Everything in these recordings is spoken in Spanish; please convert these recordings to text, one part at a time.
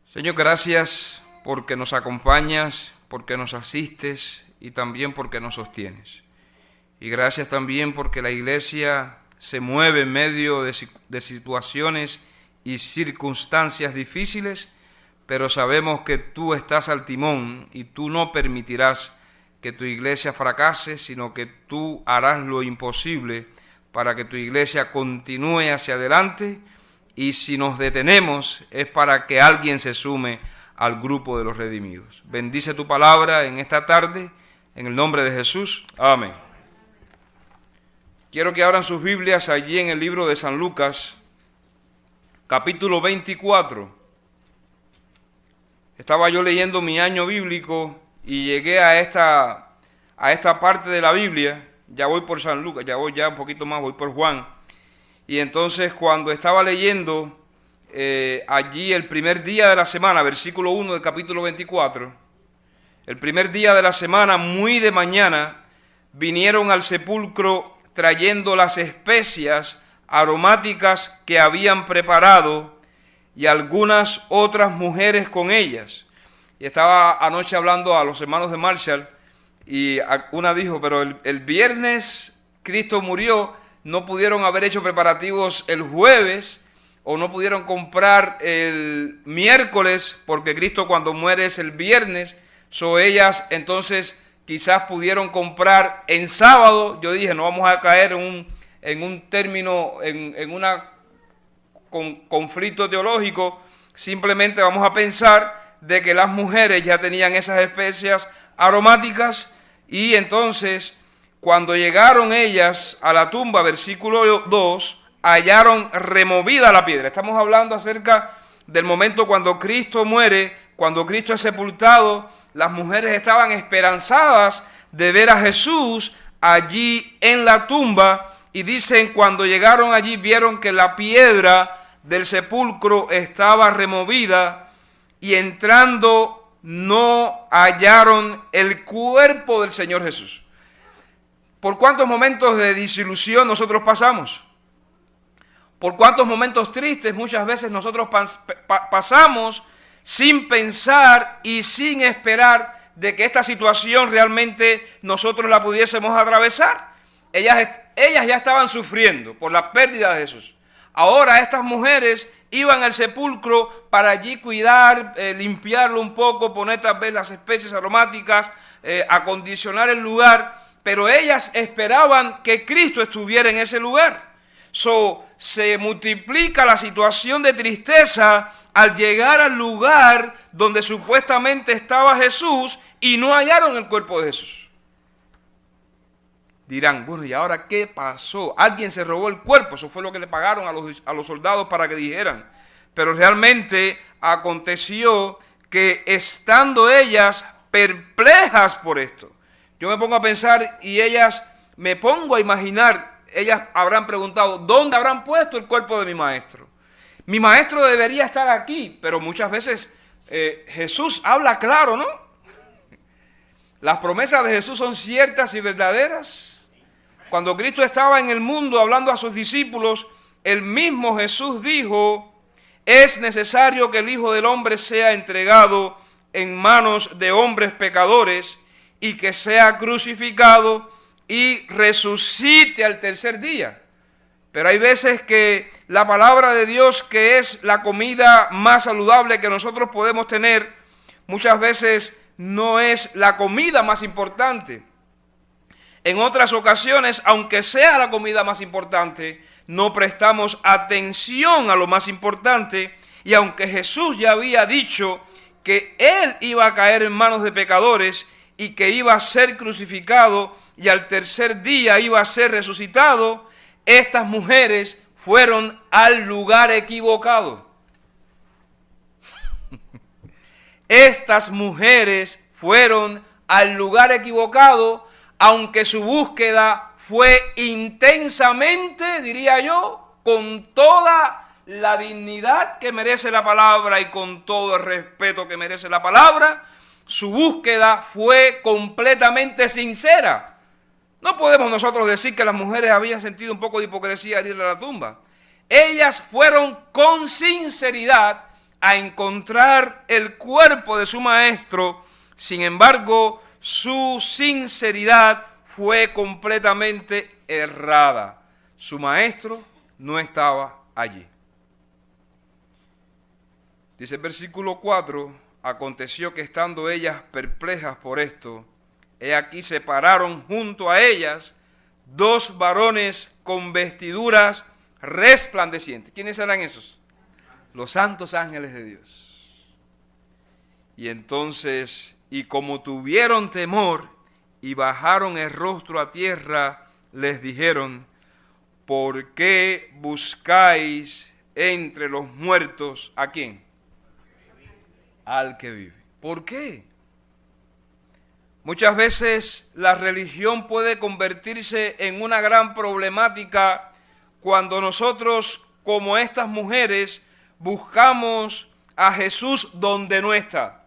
Señor, gracias porque nos acompañas, porque nos asistes y también porque nos sostienes. Y gracias también porque la iglesia se mueve en medio de situaciones y circunstancias difíciles, pero sabemos que tú estás al timón y tú no permitirás que tu iglesia fracase, sino que tú harás lo imposible para que tu iglesia continúe hacia adelante. Y si nos detenemos es para que alguien se sume al grupo de los redimidos. Bendice tu palabra en esta tarde, en el nombre de Jesús. Amén. Quiero que abran sus Biblias allí en el libro de San Lucas, capítulo 24. Estaba yo leyendo mi año bíblico y llegué a esta parte de la Biblia. Ya voy por San Lucas, ya voy un poquito más, voy por Juan. Y entonces cuando estaba leyendo allí el primer día de la semana, versículo 1 del capítulo 24, el primer día de la semana, muy de mañana, vinieron al sepulcro trayendo las especias aromáticas que habían preparado y algunas otras mujeres con ellas. Y estaba anoche hablando a los hermanos de Marshall y una dijo, pero el viernes Cristo murió, no pudieron haber hecho preparativos el jueves o no pudieron comprar el miércoles porque Cristo cuando muere es el viernes. Ellas entonces quizás pudieron comprar en sábado. Yo dije, no vamos a caer en un término, en un conflicto teológico. Simplemente vamos a pensar de que las mujeres ya tenían esas especias aromáticas y entonces cuando llegaron ellas a la tumba, versículo 2, hallaron removida la piedra. Estamos hablando acerca del momento cuando Cristo muere, cuando Cristo es sepultado. Las mujeres estaban esperanzadas de ver a Jesús allí en la tumba. Y dicen, cuando llegaron allí, vieron que la piedra del sepulcro estaba removida. Y entrando, no hallaron el cuerpo del Señor Jesús. ¿Por cuántos momentos de desilusión nosotros pasamos? ¿Por cuántos momentos tristes muchas veces nosotros pasamos sin pensar y sin esperar de que esta situación realmente nosotros la pudiésemos atravesar? Ellas ya estaban sufriendo por la pérdida de Jesús. Ahora estas mujeres iban al sepulcro para allí cuidar, limpiarlo un poco, poner tal vez las especies aromáticas, acondicionar el lugar. Pero ellas esperaban que Cristo estuviera en ese lugar. Se multiplica la situación de tristeza al llegar al lugar donde supuestamente estaba Jesús y no hallaron el cuerpo de Jesús. Dirán, bueno, ¿y ahora qué pasó? Alguien se robó el cuerpo. Eso fue lo que le pagaron a los soldados para que dijeran. Pero realmente aconteció que estando ellas perplejas por esto, yo me pongo a pensar y me pongo a imaginar, ellas habrán preguntado, ¿dónde habrán puesto el cuerpo de mi maestro? Mi maestro debería estar aquí, pero muchas veces Jesús habla claro, ¿no? Las promesas de Jesús son ciertas y verdaderas. Cuando Cristo estaba en el mundo hablando a sus discípulos, el mismo Jesús dijo, es necesario que el Hijo del Hombre sea entregado en manos de hombres pecadores, y que sea crucificado y resucite al tercer día. Pero hay veces que la palabra de Dios, que es la comida más saludable que nosotros podemos tener, muchas veces no es la comida más importante. En otras ocasiones, aunque sea la comida más importante, no prestamos atención a lo más importante. Y aunque Jesús ya había dicho que Él iba a caer en manos de pecadores, y que iba a ser crucificado y al tercer día iba a ser resucitado, estas mujeres fueron al lugar equivocado. Estas mujeres fueron al lugar equivocado, aunque su búsqueda fue intensamente, diría yo, con toda la dignidad que merece la palabra y con todo el respeto que merece la palabra. Su búsqueda fue completamente sincera. No podemos nosotros decir que las mujeres habían sentido un poco de hipocresía al ir a la tumba. Ellas fueron con sinceridad a encontrar el cuerpo de su maestro. Sin embargo, su sinceridad fue completamente errada. Su maestro no estaba allí. Dice el versículo 4, aconteció que estando ellas perplejas por esto, he aquí se pararon junto a ellas 2 varones con vestiduras resplandecientes. ¿Quiénes eran esos? Los santos ángeles de Dios. Y entonces, y como tuvieron temor y bajaron el rostro a tierra, les dijeron, ¿por qué buscáis entre los muertos a quién? Al que vive. ¿Por qué? Muchas veces la religión puede convertirse en una gran problemática cuando nosotros, como estas mujeres, buscamos a Jesús donde no está.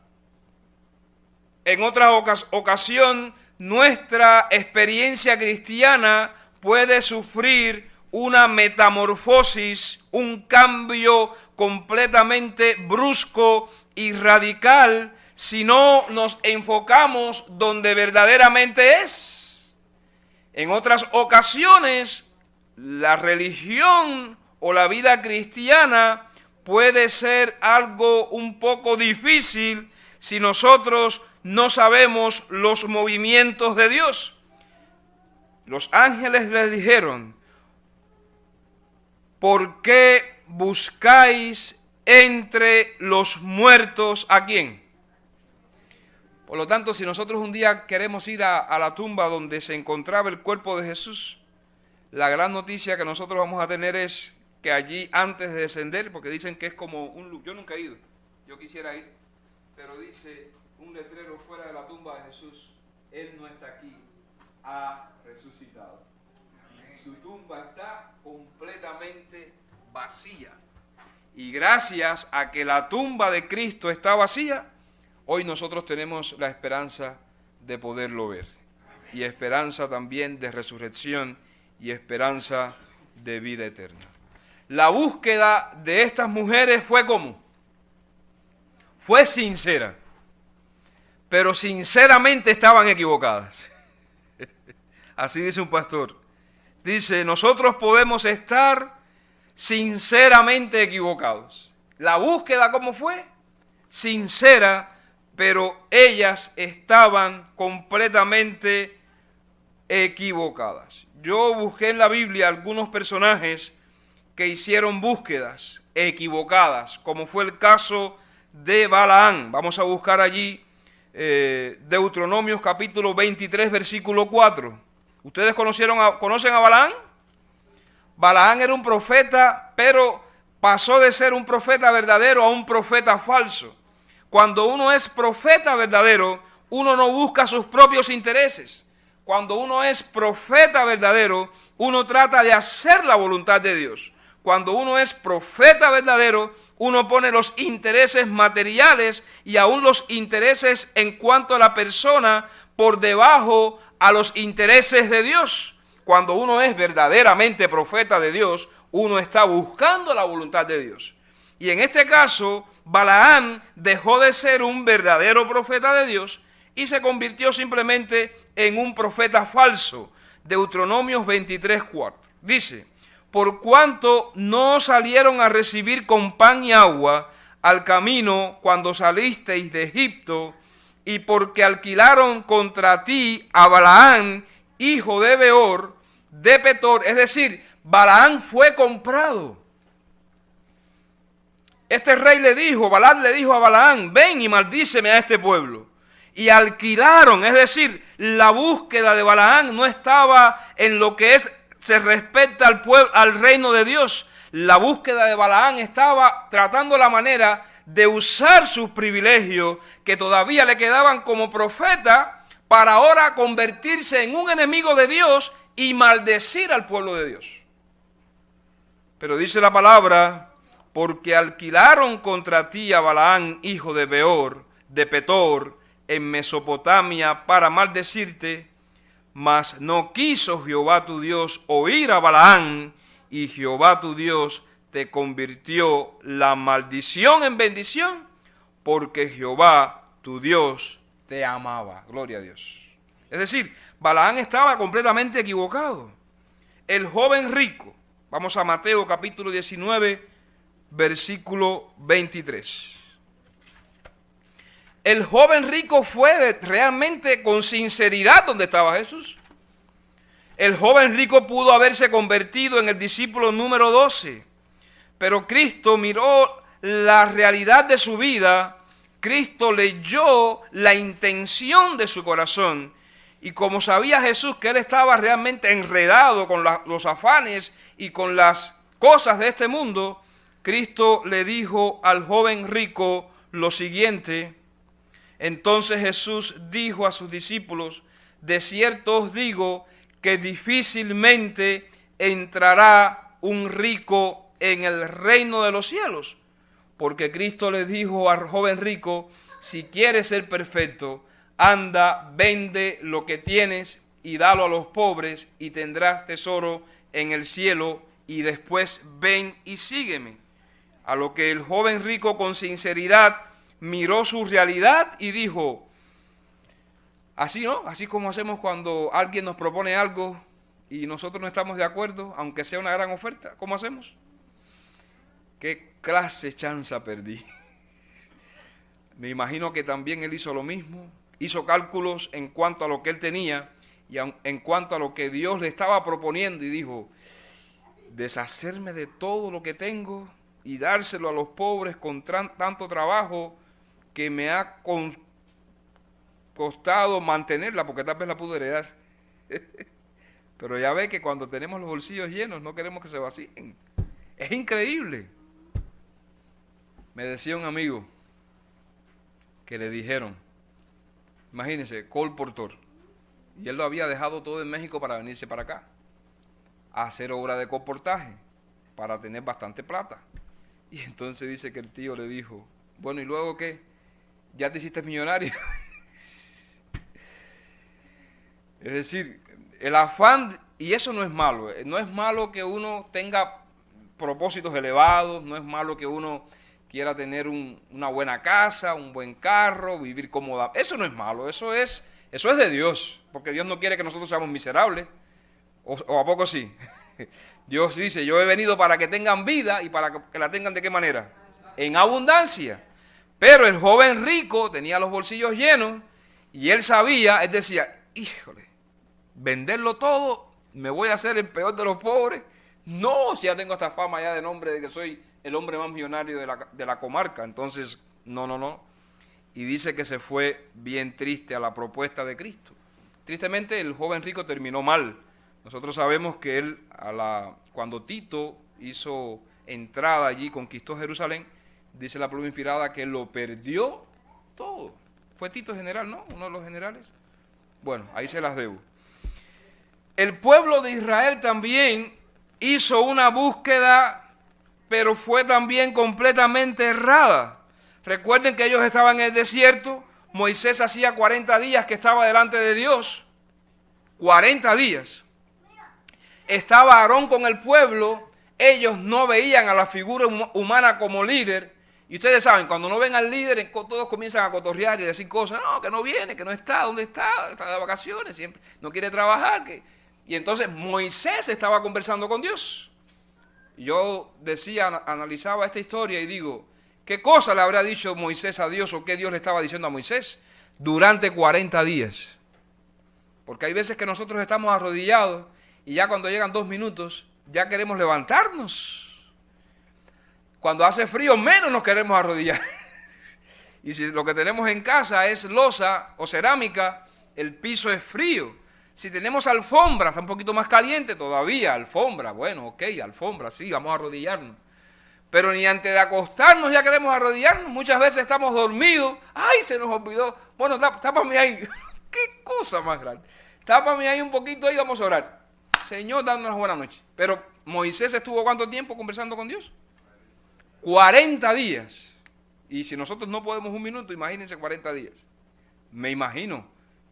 En otra ocasión, nuestra experiencia cristiana puede sufrir una metamorfosis, un cambio completamente brusco y radical si no nos enfocamos donde verdaderamente es. En otras ocasiones, la religión o la vida cristiana puede ser algo un poco difícil si nosotros no sabemos los movimientos de Dios. Los ángeles les dijeron, ¿por qué buscáis entre los muertos a quién? Por lo tanto, si nosotros un día queremos ir a la tumba donde se encontraba el cuerpo de Jesús, la gran noticia que nosotros vamos a tener es que allí antes de descender, porque dicen que es como un... Yo nunca he ido, yo quisiera ir, pero dice un letrero fuera de la tumba de Jesús, Él no está aquí, ha resucitado. Su tumba está completamente vacía. Y gracias a que la tumba de Cristo está vacía, hoy nosotros tenemos la esperanza de poderlo ver. Y esperanza también de resurrección y esperanza de vida eterna. La búsqueda de estas mujeres fue ¿cómo? Fue sincera. Pero sinceramente estaban equivocadas. Así dice un pastor. Dice, nosotros podemos estar sinceramente equivocados. La búsqueda, ¿cómo fue? Sincera, pero ellas estaban completamente equivocadas. Yo busqué en la Biblia algunos personajes que hicieron búsquedas equivocadas, como fue el caso de Balaán. Vamos a buscar allí Deuteronomios capítulo 23, versículo 4. ¿Ustedes conocen a Balaán? Balaán era un profeta, pero pasó de ser un profeta verdadero a un profeta falso. Cuando uno es profeta verdadero, uno no busca sus propios intereses. Cuando uno es profeta verdadero, uno trata de hacer la voluntad de Dios. Cuando uno es profeta verdadero, uno pone los intereses materiales y aún los intereses en cuanto a la persona por debajo a los intereses de Dios. Cuando uno es verdaderamente profeta de Dios, uno está buscando la voluntad de Dios. Y en este caso, Balaán dejó de ser un verdadero profeta de Dios y se convirtió simplemente en un profeta falso. Deuteronomios 23:4. Dice, por cuanto no salieron a recibir con pan y agua al camino cuando salisteis de Egipto, y porque alquilaron contra ti a Balaán, hijo de Beor, de Petor, es decir, Balaán fue comprado. Este rey le dijo, Balac le dijo a Balaán, ven y maldíceme a este pueblo. Y alquilaron, es decir, la búsqueda de Balaán no estaba en lo que se respecta al pueblo, al reino de Dios. La búsqueda de Balaán estaba tratando la manera de usar sus privilegios que todavía le quedaban como profeta para ahora convertirse en un enemigo de Dios y maldecir al pueblo de Dios. Pero dice la palabra, porque alquilaron contra ti a Balaán, hijo de Beor, de Petor, en Mesopotamia para maldecirte, mas no quiso Jehová tu Dios oír a Balaán, y Jehová tu Dios te convirtió la maldición en bendición, porque Jehová, tu Dios, te amaba. Gloria a Dios. Es decir, Balaam estaba completamente equivocado. El joven rico, vamos a Mateo capítulo 19, versículo 23. El joven rico fue realmente con sinceridad donde estaba Jesús. El joven rico pudo haberse convertido en el discípulo número 12, pero Cristo miró la realidad de su vida, Cristo leyó la intención de su corazón, y como sabía Jesús que él estaba realmente enredado con los afanes y con las cosas de este mundo, Cristo le dijo al joven rico lo siguiente. Entonces Jesús dijo a sus discípulos: de cierto os digo que difícilmente entrará un rico en el reino de los cielos. Porque Cristo le dijo al joven rico: si quieres ser perfecto, anda, vende lo que tienes y dalo a los pobres y tendrás tesoro en el cielo, y después ven y sígueme. A lo que el joven rico con sinceridad miró su realidad y dijo: así, ¿no? Así como hacemos cuando alguien nos propone algo y nosotros no estamos de acuerdo, aunque sea una gran oferta. ¿Cómo hacemos? ¿Qué clase de chanza perdí? Me imagino que también él hizo lo mismo. Hizo cálculos en cuanto a lo que él tenía y en cuanto a lo que Dios le estaba proponiendo, y dijo: deshacerme de todo lo que tengo y dárselo a los pobres con tanto trabajo que me ha costado mantenerla, porque tal vez la pude heredar. Pero ya ve que cuando tenemos los bolsillos llenos no queremos que se vacíen. Es increíble. Me decía un amigo que le dijeron, imagínense, colportor, y él lo había dejado todo en México para venirse para acá a hacer obra de colportaje para tener bastante plata. Y entonces dice que el tío le dijo: bueno, ¿y luego qué? ¿Ya te hiciste millonario? Es decir, el afán, y eso no es malo. No es malo que uno tenga propósitos elevados, no es malo que uno quiera tener una buena casa, un buen carro, vivir cómoda. Eso no es malo, eso es de Dios, porque Dios no quiere que nosotros seamos miserables. ¿O a poco sí? Dios dice: yo he venido para que tengan vida, y para que la tengan ¿de qué manera? En abundancia. Pero el joven rico tenía los bolsillos llenos y él sabía, él decía: híjole, venderlo todo, me voy a hacer el peor de los pobres. No, si ya tengo esta fama ya de nombre de que soy el hombre más millonario de la comarca. Entonces, no. Y dice que se fue bien triste a la propuesta de Cristo. Tristemente, el joven rico terminó mal. Nosotros sabemos que él, cuando Tito hizo entrada allí, conquistó Jerusalén, dice la pluma inspirada que lo perdió todo. Fue Tito general, ¿no? Uno de los generales. Bueno, ahí se las debo. El pueblo de Israel también hizo una búsqueda, pero fue también completamente errada. Recuerden que ellos estaban en el desierto. Moisés hacía 40 días que estaba delante de Dios. 40 días. Estaba Aarón con el pueblo. Ellos no veían a la figura humana como líder. Y ustedes saben, cuando no ven al líder, todos comienzan a cotorrear y decir cosas. No, que no viene, que no está, ¿dónde está? Está de vacaciones, siempre no quiere trabajar. Y entonces Moisés estaba conversando con Dios. Y yo analizaba esta historia y digo, ¿qué cosa le habrá dicho Moisés a Dios, o qué Dios le estaba diciendo a Moisés durante 40 días? Porque hay veces que nosotros estamos arrodillados y ya cuando llegan 2 minutos ya queremos levantarnos. Cuando hace frío menos nos queremos arrodillar. Y si lo que tenemos en casa es losa o cerámica, el piso es frío. Si tenemos alfombra, está un poquito más caliente todavía, alfombra, bueno, ok, alfombra, sí, vamos a arrodillarnos. Pero ni antes de acostarnos ya queremos arrodillarnos. Muchas veces estamos dormidos. ¡Ay, se nos olvidó! Bueno, tápame ahí. ¡Qué cosa más grande! Tápame ahí un poquito y vamos a orar. Señor, danos una buena noche. Pero Moisés estuvo ¿cuánto tiempo conversando con Dios? 40 días. Y si nosotros no podemos 1 minuto, imagínense 40 días. Me imagino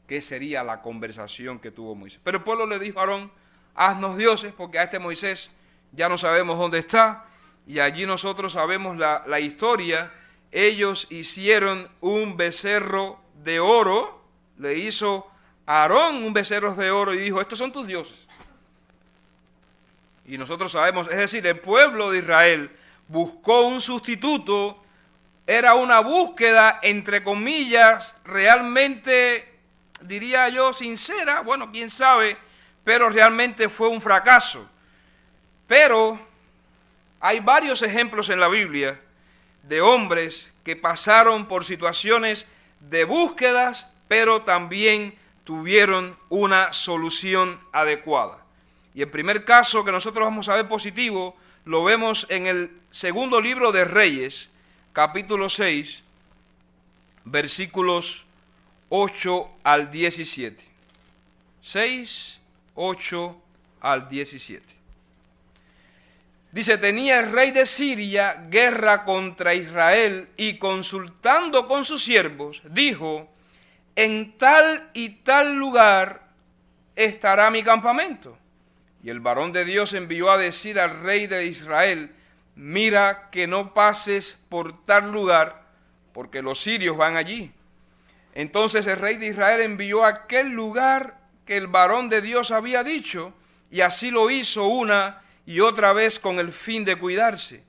qué sería la conversación que tuvo Moisés. Pero el pueblo le dijo a Aarón: haznos dioses, porque a este Moisés ya no sabemos dónde está. y allí nosotros sabemos la historia. Ellos hicieron un becerro de oro, le hizo Aarón un becerro de oro y dijo, estos son tus dioses. Y nosotros sabemos, es decir, el pueblo de Israel buscó un sustituto, era una búsqueda, entre comillas, realmente, diría yo, sincera, bueno, quién sabe, pero realmente fue un fracaso. Pero hay varios ejemplos en la Biblia de hombres que pasaron por situaciones de búsquedas, pero también tuvieron una solución adecuada. Y el primer caso que nosotros vamos a ver positivo, lo vemos en el segundo libro de Reyes, capítulo 6, versículos 8 al 17. 6, 8 al 17. Dice, tenía el rey de Siria guerra contra Israel y consultando con sus siervos, dijo, en tal y tal lugar estará mi campamento. Y el varón de Dios envió a decir al rey de Israel, mira que no pases por tal lugar, porque los sirios van allí. Entonces el rey de Israel envió a aquel lugar que el varón de Dios había dicho, y así lo hizo una y otra vez con el fin de cuidarse.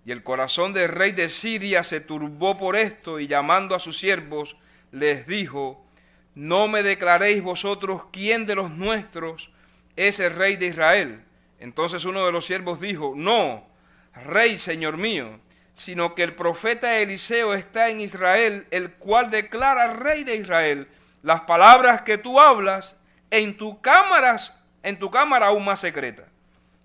Y el corazón del rey de Siria se turbó por esto, y llamando a sus siervos, les dijo, no me declaréis vosotros quién de los nuestros es el rey de Israel. Entonces uno de los siervos dijo, no, rey, señor mío, sino que el profeta Eliseo está en Israel, el cual declara rey de Israel las palabras que tú hablas en tu cámara aún más secreta.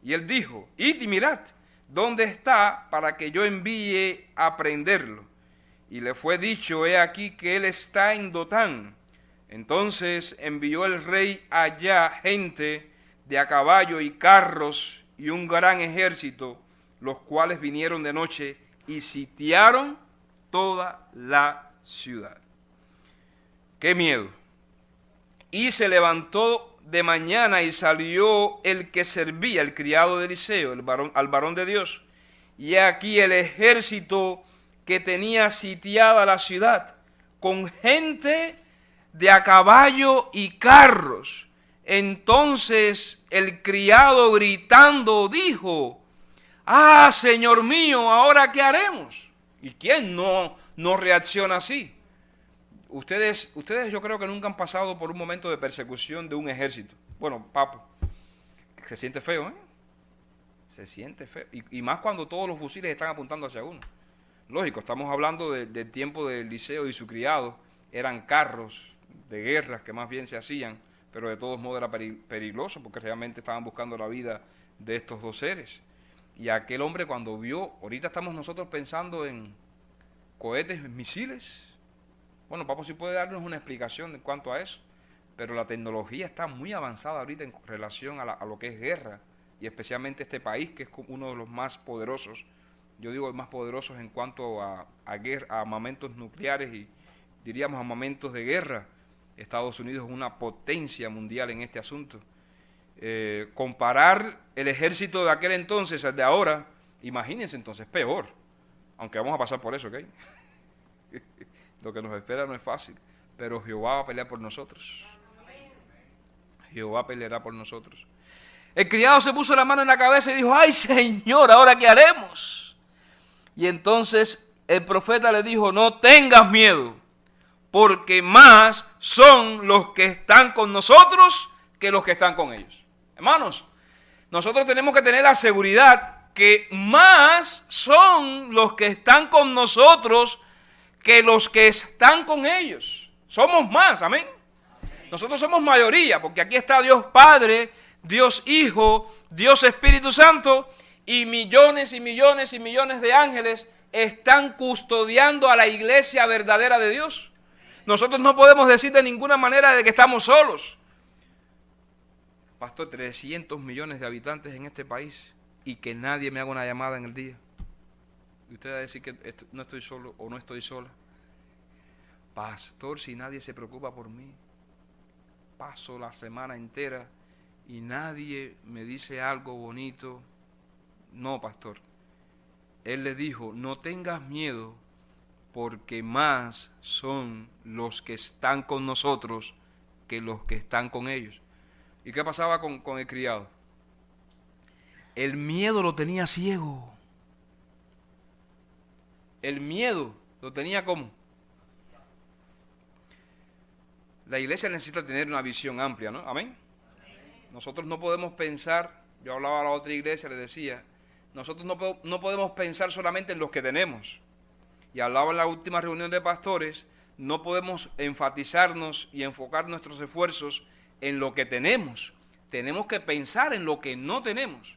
Y él dijo, id y mirad dónde está para que yo envíe a prenderlo. Y le fue dicho, he aquí que él está en Dotán. Entonces envió el rey allá gente de a caballo y carros y un gran ejército, los cuales vinieron de noche y sitiaron toda la ciudad. ¡Qué miedo! Y se levantó de mañana y salió el que servía, el criado de Eliseo, al varón de Dios. Y he aquí el ejército que tenía sitiada la ciudad, con gente de a caballo y carros. Entonces el criado gritando dijo, ah, Señor mío, ¿ahora qué haremos? ¿Y quién no reacciona así? Ustedes yo creo que nunca han pasado por un momento de persecución de un ejército. Bueno, papo, se siente feo, ¿eh? Se siente feo. Y más cuando todos los fusiles están apuntando hacia uno. Lógico, estamos hablando del tiempo de Eliseo y su criado. Eran carros de guerras que más bien se hacían, pero de todos modos era peligroso porque realmente estaban buscando la vida de estos dos seres. Y aquel hombre cuando vio, ahorita estamos nosotros pensando en cohetes, misiles. Bueno, Papo sí puede darnos una explicación en cuanto a eso, pero la tecnología está muy avanzada ahorita en relación a lo que es guerra, y especialmente este país que es uno de los más poderosos, yo digo más poderosos en cuanto a armamentos nucleares y diríamos armamentos de guerra. Estados Unidos es una potencia mundial en este asunto. Comparar el ejército de aquel entonces al de ahora, imagínense entonces, peor, aunque vamos a pasar por eso, ¿ok? Lo que nos espera no es fácil, pero Jehová va a pelear por nosotros. Jehová peleará por nosotros. El criado se puso la mano en la cabeza y dijo, ay Señor, ¿ahora qué haremos? Y entonces el profeta le dijo, no tengas miedo, porque más son los que están con nosotros que los que están con ellos. Hermanos, nosotros tenemos que tener la seguridad que más son los que están con nosotros que los que están con ellos. Somos más, amén. Nosotros somos mayoría, porque aquí está Dios Padre, Dios Hijo, Dios Espíritu Santo, y millones y millones y millones de ángeles están custodiando a la iglesia verdadera de Dios. Nosotros no podemos decir de ninguna manera de que estamos solos. Pastor, 300 millones de habitantes en este país y que nadie me haga una llamada en el día. Y usted va a decir que no estoy solo o no estoy sola. Pastor, si nadie se preocupa por mí, paso la semana entera y nadie me dice algo bonito. No, pastor, él le dijo, no tengas miedo, porque más son los que están con nosotros que los que están con ellos. ¿Y qué pasaba con el criado? El miedo lo tenía ciego. El miedo lo tenía como. La iglesia necesita tener una visión amplia, ¿no? Amén. Nosotros no podemos pensar, yo hablaba a la otra iglesia, le decía, nosotros no podemos pensar solamente en los que tenemos. Y hablaba en la última reunión de pastores, no podemos enfatizarnos y enfocar nuestros esfuerzos en lo que tenemos. Tenemos que pensar en lo que no tenemos.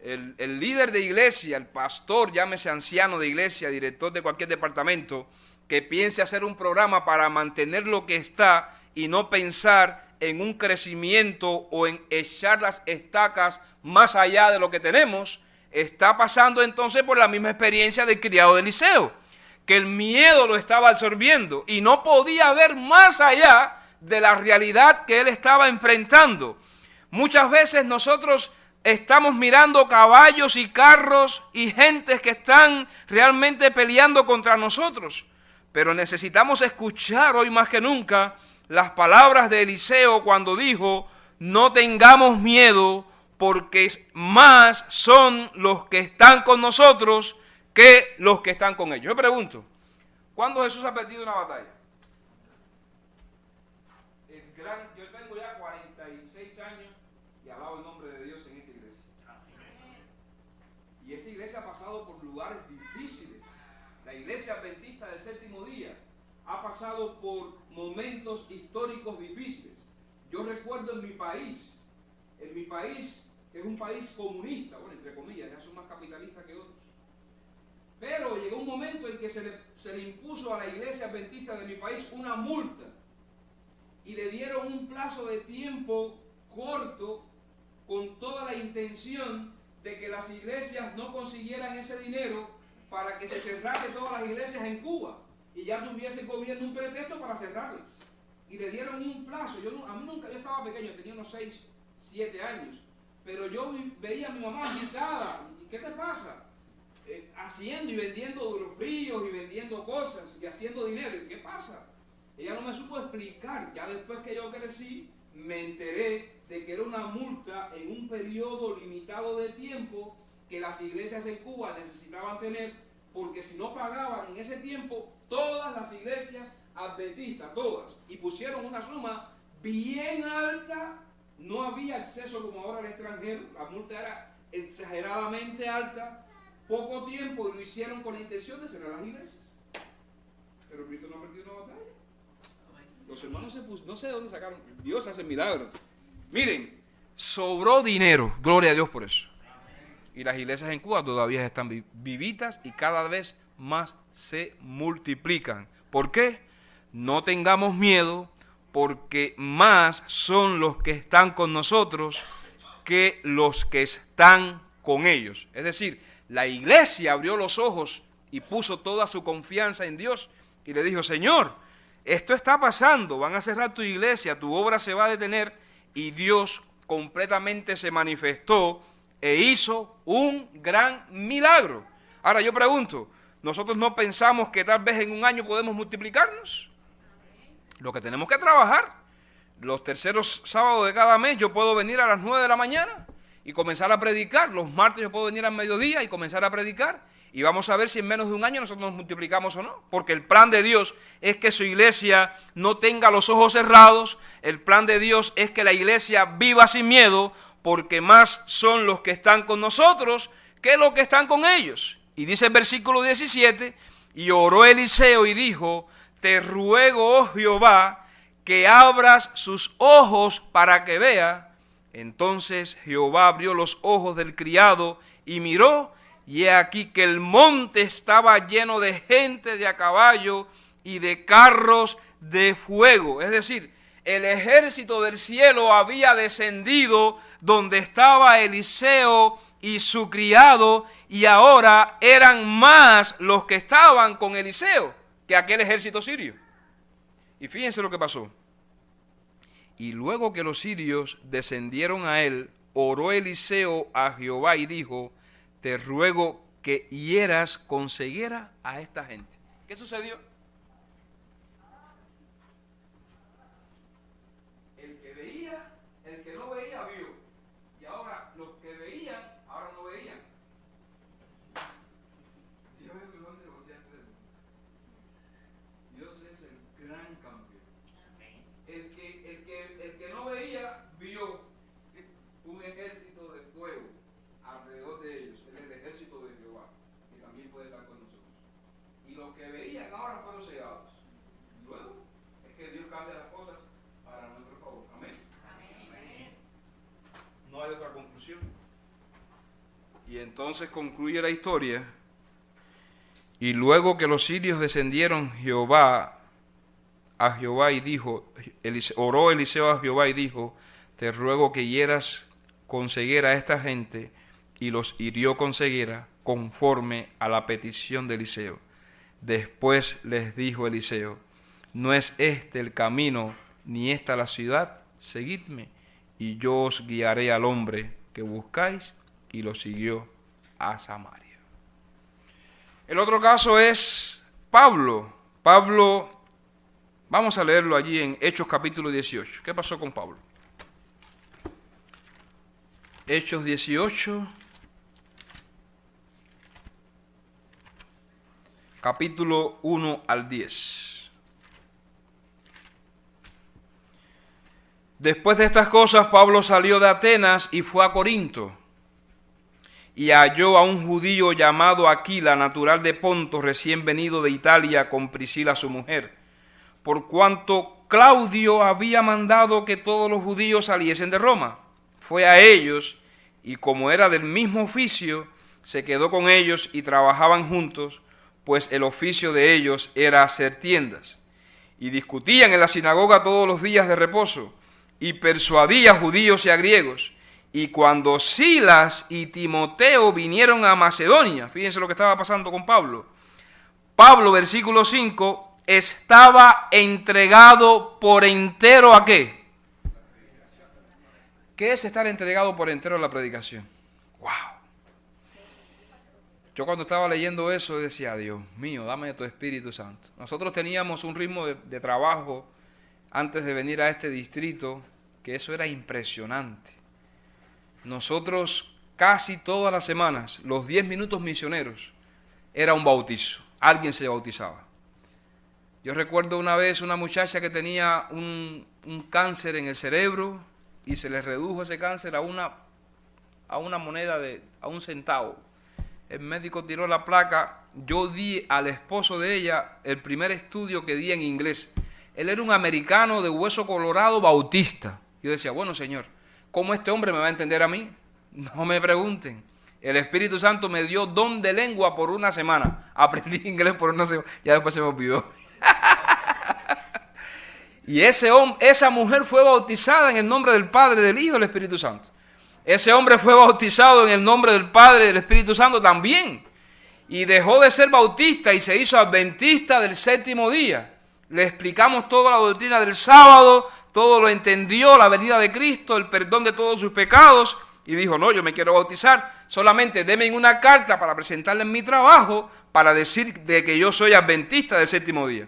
El líder de iglesia, el pastor, llámese anciano de iglesia, director de cualquier departamento, que piense hacer un programa para mantener lo que está y no pensar en un crecimiento o en echar las estacas más allá de lo que tenemos, está pasando entonces por la misma experiencia del criado de Eliseo, que el miedo lo estaba absorbiendo y no podía ver más allá de la realidad que él estaba enfrentando. Muchas veces nosotros estamos mirando caballos y carros y gentes que están realmente peleando contra nosotros, pero necesitamos escuchar hoy más que nunca las palabras de Eliseo cuando dijo, no tengamos miedo porque más son los que están con nosotros que los que están con ellos. Yo pregunto, ¿cuándo Jesús ha perdido una batalla? Yo tengo ya 46 años y alabo el nombre de Dios en esta iglesia. Y esta iglesia ha pasado por lugares difíciles. La iglesia adventista del séptimo día ha pasado por momentos históricos difíciles. Yo recuerdo en mi país, que es un país comunista, bueno, entre comillas, ya son más capitalistas que otros. Pero llegó un momento en que se le impuso a la iglesia adventista de mi país una multa y le dieron un plazo de tiempo corto con toda la intención de que las iglesias no consiguieran ese dinero para que se cerrase todas las iglesias en Cuba y ya tuviese el gobierno un pretexto para cerrarlas. Y le dieron un plazo. Yo estaba pequeño, tenía unos 6, 7 años, pero yo veía a mi mamá agitada. ¿Y qué te pasa? Haciendo y vendiendo duros fríos y vendiendo cosas y haciendo dinero. ¿Y qué pasa? Ella no me supo explicar. Ya después que yo crecí, me enteré de que era una multa en un periodo limitado de tiempo que las iglesias en Cuba necesitaban tener, porque si no pagaban en ese tiempo, todas las iglesias adventistas, todas, y pusieron una suma bien alta, no había acceso como ahora al extranjero, la multa era exageradamente alta, poco tiempo, y lo hicieron con la intención de cerrar las iglesias. Pero Cristo no ha perdido una batalla. Los hermanos no sé de dónde sacaron, Dios hace milagros. Miren, sobró dinero, gloria a Dios por eso. Y las iglesias en Cuba todavía están vivitas y cada vez más se multiplican. ¿Por qué? No tengamos miedo porque más son los que están con nosotros que los que están con ellos. Es decir, la iglesia abrió los ojos y puso toda su confianza en Dios y le dijo, Señor, esto está pasando, van a cerrar tu iglesia, tu obra se va a detener, y Dios completamente se manifestó e hizo un gran milagro. Ahora yo pregunto, ¿nosotros no pensamos que tal vez en un año podemos multiplicarnos? Lo que tenemos que trabajar, los terceros sábados de cada mes yo puedo venir a las 9 de la mañana y comenzar a predicar, los martes yo puedo venir al mediodía y comenzar a predicar, y vamos a ver si en menos de un año nosotros nos multiplicamos o no, porque el plan de Dios es que su iglesia no tenga los ojos cerrados, el plan de Dios es que la iglesia viva sin miedo, porque más son los que están con nosotros que los que están con ellos. Y dice el versículo 17, y oró Eliseo y dijo, te ruego, oh Jehová, que abras sus ojos para que vea. Entonces Jehová abrió los ojos del criado y miró, y he aquí que el monte estaba lleno de gente de a caballo y de carros de fuego. Es decir, el ejército del cielo había descendido donde estaba Eliseo y su criado, y ahora eran más los que estaban con Eliseo que aquel ejército sirio. Y fíjense lo que pasó. Y luego que los sirios descendieron a él, oró Eliseo a Jehová y dijo, te ruego que hieras con ceguera a esta gente. ¿Qué sucedió? El que veía, el que no veía, vio. Y ahora los que veían, ahora no veían. Dios es el mejor negociante del mundo. Dios es el gran campeón. El que no veía, vio un ejército de fuego alrededor de ellos, el ejército de Jehová, que también puede estar con nosotros. Y los que veían ahora fueron cegados. Luego es que Dios cambia las cosas para nuestro favor. Amén. Amén. No hay otra conclusión. Y entonces concluye la historia. Y luego que los sirios descendieron a Jehová y dijo, oró Eliseo a Jehová y dijo, te ruego que hieras con ceguera a esta gente, y los hirió con ceguera conforme a la petición de Eliseo. Después les dijo Eliseo, no es este el camino, ni esta la ciudad, seguidme, y yo os guiaré al hombre que buscáis, y lo siguió a Samaria. El otro caso es Pablo. Vamos a leerlo allí en Hechos capítulo 18. ¿Qué pasó con Pablo? Hechos 18, capítulo 1 al 10. Después de estas cosas, Pablo salió de Atenas y fue a Corinto, y halló a un judío llamado Aquila, natural de Ponto, recién venido de Italia, con Priscila su mujer, por cuanto Claudio había mandado que todos los judíos saliesen de Roma. Fue a ellos, y como era del mismo oficio, se quedó con ellos y trabajaban juntos, pues el oficio de ellos era hacer tiendas. Y discutían en la sinagoga todos los días de reposo, y persuadía a judíos y a griegos. Y cuando Silas y Timoteo vinieron a Macedonia, fíjense lo que estaba pasando con Pablo. Pablo, versículo 5, estaba entregado por entero ¿a qué? ¿Qué es estar entregado por entero a la predicación? ¡Wow! Yo cuando estaba leyendo eso decía, Dios mío, dame de tu Espíritu Santo. Nosotros teníamos un ritmo de trabajo antes de venir a este distrito, que eso era impresionante. Nosotros casi todas las semanas, los 10 minutos misioneros, era un bautizo. Alguien se bautizaba. Yo recuerdo una vez una muchacha que tenía un cáncer en el cerebro y se le redujo ese cáncer a una moneda a un centavo. El médico tiró la placa. Yo di al esposo de ella el primer estudio que di en inglés. Él era un americano de hueso colorado bautista. Yo decía, bueno, Señor, ¿cómo este hombre me va a entender a mí? No me pregunten. El Espíritu Santo me dio don de lengua por una semana. Aprendí inglés por una semana. Ya después se me olvidó. Y esa mujer fue bautizada en el nombre del Padre, del Hijo y del Espíritu Santo. Ese hombre fue bautizado en el nombre del Padre y del Espíritu Santo también. Y dejó de ser bautista y se hizo adventista del séptimo día. Le explicamos toda la doctrina del sábado, todo lo entendió, la venida de Cristo, el perdón de todos sus pecados. Y dijo, no, yo me quiero bautizar, solamente denme una carta para presentarle en mi trabajo, para decir de que yo soy adventista del séptimo día.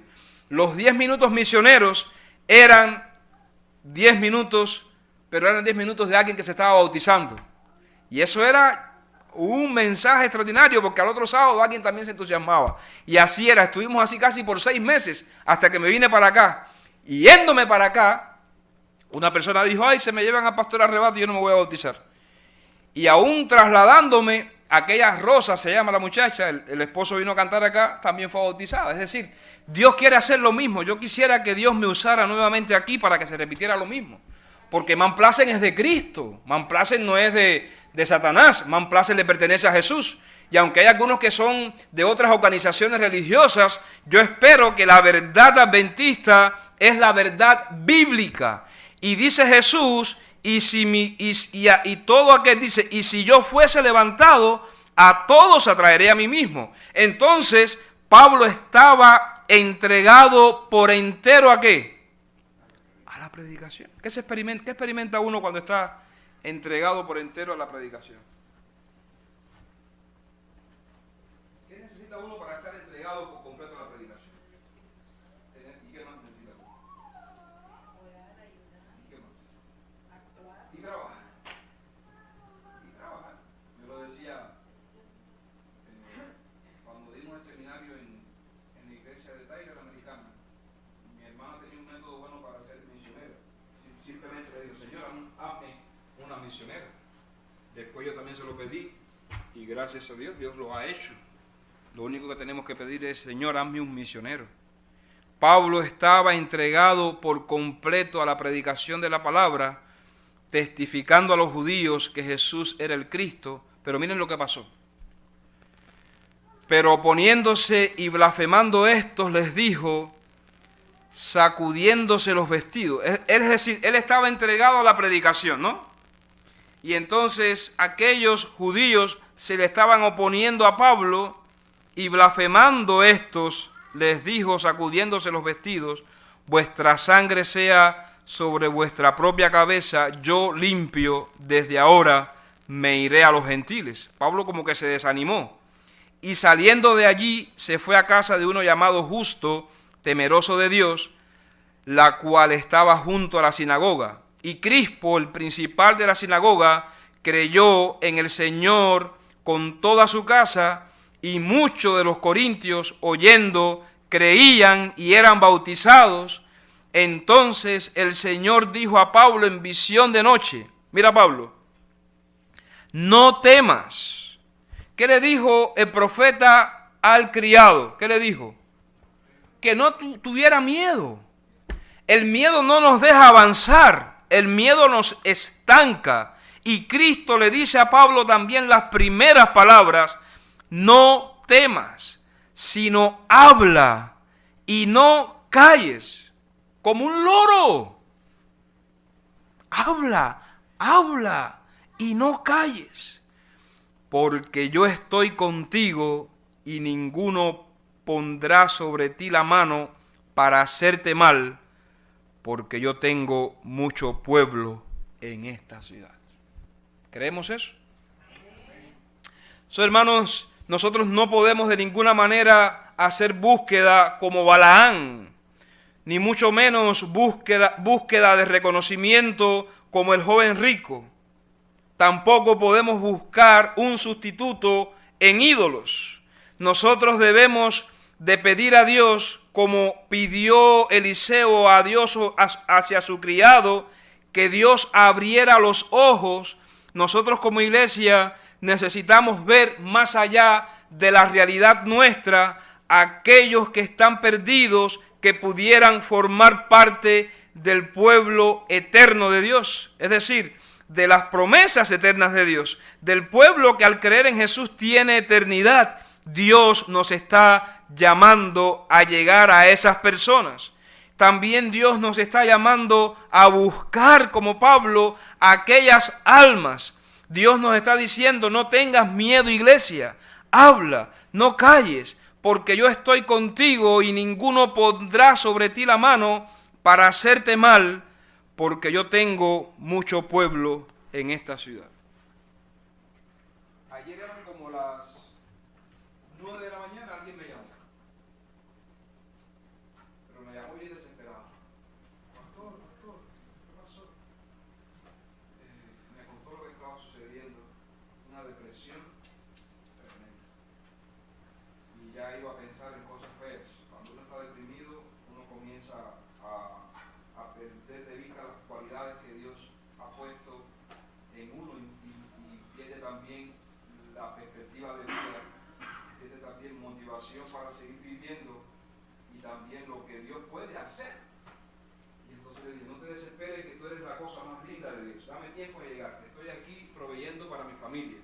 Los 10 minutos misioneros eran 10 minutos, pero eran 10 minutos de alguien que se estaba bautizando. Y eso era un mensaje extraordinario, porque al otro sábado alguien también se entusiasmaba. Y así era, estuvimos así casi por 6 meses, hasta que me vine para acá. Y yéndome para acá, una persona dijo, ay, se me llevan a Pastor Arrebato y yo no me voy a bautizar. Y aún trasladándome, aquella Rosa, se llama la muchacha, el esposo vino a cantar acá, también fue bautizada. Es decir, Dios quiere hacer lo mismo. Yo quisiera que Dios me usara nuevamente aquí para que se repitiera lo mismo. Porque Manplacen es de Cristo, Manplacen no es de Satanás, Manplacen le pertenece a Jesús. Y aunque hay algunos que son de otras organizaciones religiosas, yo espero que la verdad adventista es la verdad bíblica. Y dice Jesús, y todo aquel dice, y si yo fuese levantado, a todos atraeré a mí mismo. Entonces, Pablo estaba entregado por entero ¿a qué? A la predicación. ¿Qué experimenta uno cuando está entregado por entero a la predicación? misioneras. Después yo también se lo pedí y gracias a Dios, Dios lo ha hecho. Lo único que tenemos que pedir es, Señor, hazme un misionero. Pablo estaba entregado por completo a la predicación de la palabra, testificando a los judíos que Jesús era el Cristo, pero miren lo que pasó. Pero oponiéndose y blasfemando estos, les dijo, sacudiéndose los vestidos. Es decir, él estaba entregado a la predicación, ¿no? Y entonces aquellos judíos se le estaban oponiendo a Pablo y blasfemando estos, les dijo, sacudiéndose los vestidos, vuestra sangre sea sobre vuestra propia cabeza, yo limpio, desde ahora me iré a los gentiles. Pablo como que se desanimó. Y saliendo de allí se fue a casa de uno llamado Justo, temeroso de Dios, la cual estaba junto a la sinagoga. Y Crispo, el principal de la sinagoga, creyó en el Señor con toda su casa, y muchos de los corintios, oyendo, creían y eran bautizados. Entonces el Señor dijo a Pablo en visión de noche, mira Pablo, no temas. ¿Qué le dijo el profeta al criado? ¿Qué le dijo? Que no tuviera miedo. El miedo no nos deja avanzar, el miedo nos estanca. Y Cristo le dice a Pablo también las primeras palabras, no temas, sino habla y no calles, como un loro. Habla y no calles. Porque yo estoy contigo y ninguno pondrá sobre ti la mano para hacerte mal, porque yo tengo mucho pueblo en esta ciudad. ¿Creemos eso? Hermanos, nosotros no podemos de ninguna manera hacer búsqueda como Balaán, ni mucho menos búsqueda de reconocimiento como el joven rico. Tampoco podemos buscar un sustituto en ídolos. Nosotros debemos de pedir a Dios, como pidió Eliseo a Dios hacia su criado, que Dios abriera los ojos. Nosotros como iglesia necesitamos ver más allá de la realidad nuestra, aquellos que están perdidos, que pudieran formar parte del pueblo eterno de Dios. Es decir, de las promesas eternas de Dios, del pueblo que al creer en Jesús tiene eternidad. Dios nos está llamando a llegar a esas personas. También Dios nos está llamando a buscar, como Pablo, aquellas almas. Dios nos está diciendo, no tengas miedo, iglesia, habla, no calles, porque yo estoy contigo y ninguno pondrá sobre ti la mano para hacerte mal, porque yo tengo mucho pueblo en esta ciudad. Ayer eran como las 9 de la mañana, alguien me llamó. Pero me llamó bien desesperado. Pastor, ¿qué pasó? Me contó lo que estaba sucediendo, una depresión tremenda. Y ya iba a pensar en cosas feas. Cuando uno está deprimido, uno comienza a perder de vista las cualidades que Dios ha puesto en uno y pierde también la perspectiva de vida, pierde también motivación para seguir viviendo y también lo que Dios puede hacer. Y entonces le dije, no te desesperes, que tú eres la cosa más linda de Dios, dame tiempo de llegar, estoy aquí proveyendo para mi familia,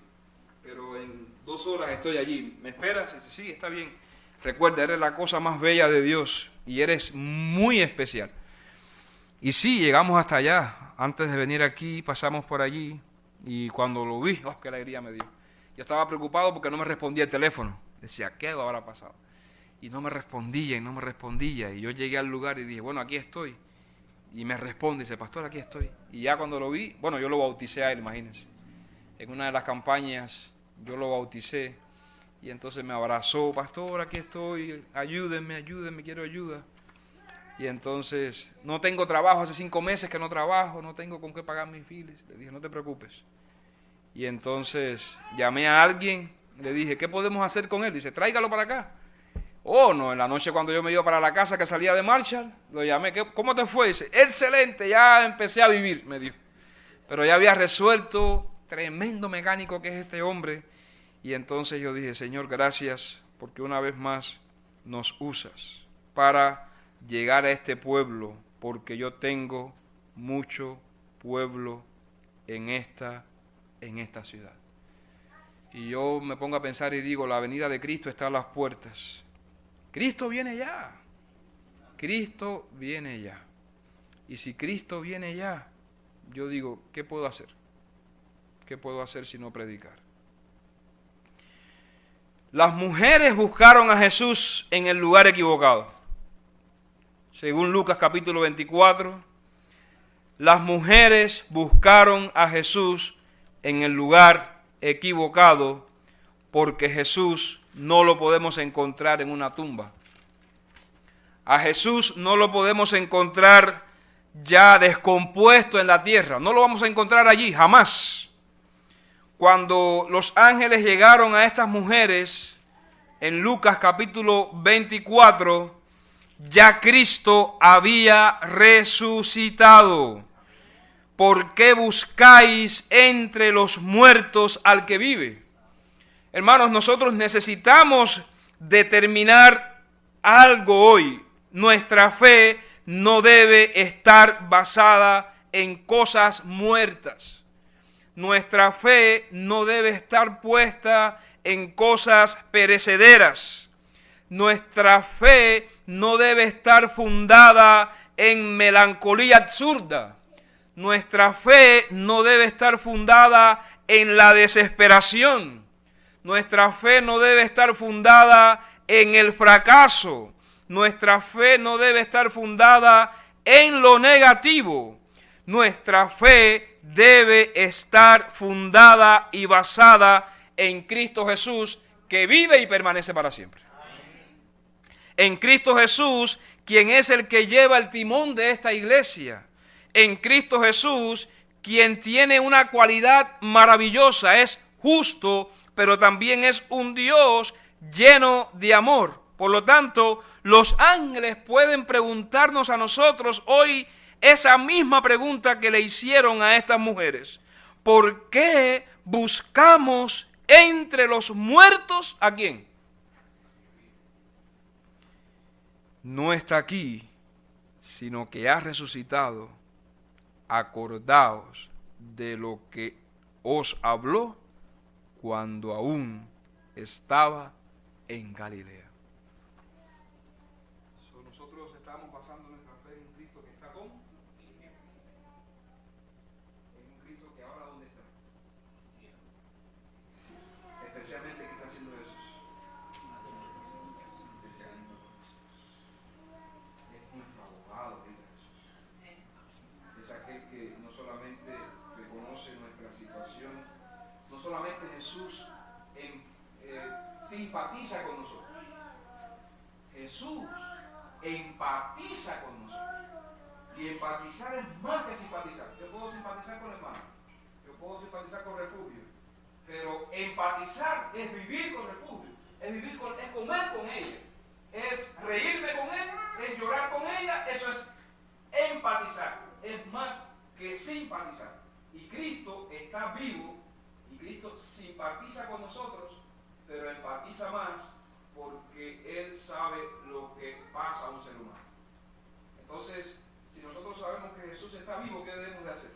pero en 2 horas estoy allí, ¿me esperas? Y dice, sí, está bien. Recuerda, eres la cosa más bella de Dios y eres muy especial. Y sí, llegamos hasta allá. Antes de venir aquí, pasamos por allí. Y cuando lo vi, ¡oh, qué alegría me dio! Yo estaba preocupado porque no me respondía el teléfono. Decía, ¿qué habrá pasado? Y no me respondía, Y yo llegué al lugar y dije, bueno, aquí estoy. Y me responde, dice, pastor, aquí estoy. Y ya cuando lo vi, bueno, yo lo bauticé a él, imagínense. En una de las campañas, yo lo bauticé. Y entonces me abrazó, pastor, aquí estoy, ayúdenme, quiero ayuda. Y entonces, no tengo trabajo, hace 5 meses que no trabajo, no tengo con qué pagar mis biles. Le dije, no te preocupes. Y entonces llamé a alguien, le dije, ¿qué podemos hacer con él? Dice, tráigalo para acá. Oh, no, en la noche cuando yo me iba para la casa que salía de Marshall, lo llamé, ¿cómo te fue? Dice, excelente, ya empecé a vivir, me dijo. pero ya había resuelto, tremendo mecánico que es este hombre. Y entonces yo dije, Señor, gracias, porque una vez más nos usas para llegar a este pueblo, porque yo tengo mucho pueblo en esta ciudad. Y yo me pongo a pensar y digo, la venida de Cristo está a las puertas. Cristo viene ya. Cristo viene ya. Y si Cristo viene ya, yo digo, ¿qué puedo hacer? ¿Qué puedo hacer si no predicar? Las mujeres buscaron a Jesús en el lugar equivocado. Según Lucas capítulo 24, las mujeres buscaron a Jesús en el lugar equivocado, porque Jesús no lo podemos encontrar en una tumba. A Jesús no lo podemos encontrar ya descompuesto en la tierra. No lo vamos a encontrar allí, jamás. Cuando los ángeles llegaron a estas mujeres, en Lucas capítulo 24, ya Cristo había resucitado. ¿Por qué buscáis entre los muertos al que vive? Hermanos, nosotros necesitamos determinar algo hoy. Nuestra fe no debe estar basada en cosas muertas. Nuestra fe no debe estar puesta en cosas perecederas. Nuestra fe no debe estar fundada en melancolía absurda. Nuestra fe no debe estar fundada en la desesperación. Nuestra fe no debe estar fundada en el fracaso. Nuestra fe no debe estar fundada en lo negativo. Nuestra fe debe estar fundada y basada en Cristo Jesús, que vive y permanece para siempre. En Cristo Jesús, quien es el que lleva el timón de esta iglesia. En Cristo Jesús, quien tiene una cualidad maravillosa, es justo, pero también es un Dios lleno de amor. Por lo tanto, los ángeles pueden preguntarnos a nosotros hoy esa misma pregunta que le hicieron a estas mujeres. ¿Por qué buscamos entre los muertos a quién? No está aquí, sino que ha resucitado. Acordaos de lo que os habló cuando aún estaba en Galilea. Nosotros estamos basando nuestra fe en un Cristo que está con, en un Cristo que ahora ¿dónde está? Especialmente ¿qué está haciendo Jesús? Especialmente es nuestro abogado, dice Jesús. Es aquel que no solamente reconoce nuestra situación, no solamente Jesús simpatiza con nosotros. Jesús empatiza con nosotros. Y empatizar es más que simpatizar. Yo puedo simpatizar con hermano, yo puedo simpatizar con refugio, pero empatizar es vivir con refugio, es comer con ella, es reírme con él, es llorar con ella. Eso es empatizar, es más que simpatizar. Y Cristo está vivo y Cristo simpatiza con nosotros, pero empatiza más porque Él sabe lo que pasa a un ser humano. Entonces, si nosotros sabemos que Jesús está vivo, ¿qué debemos de hacer?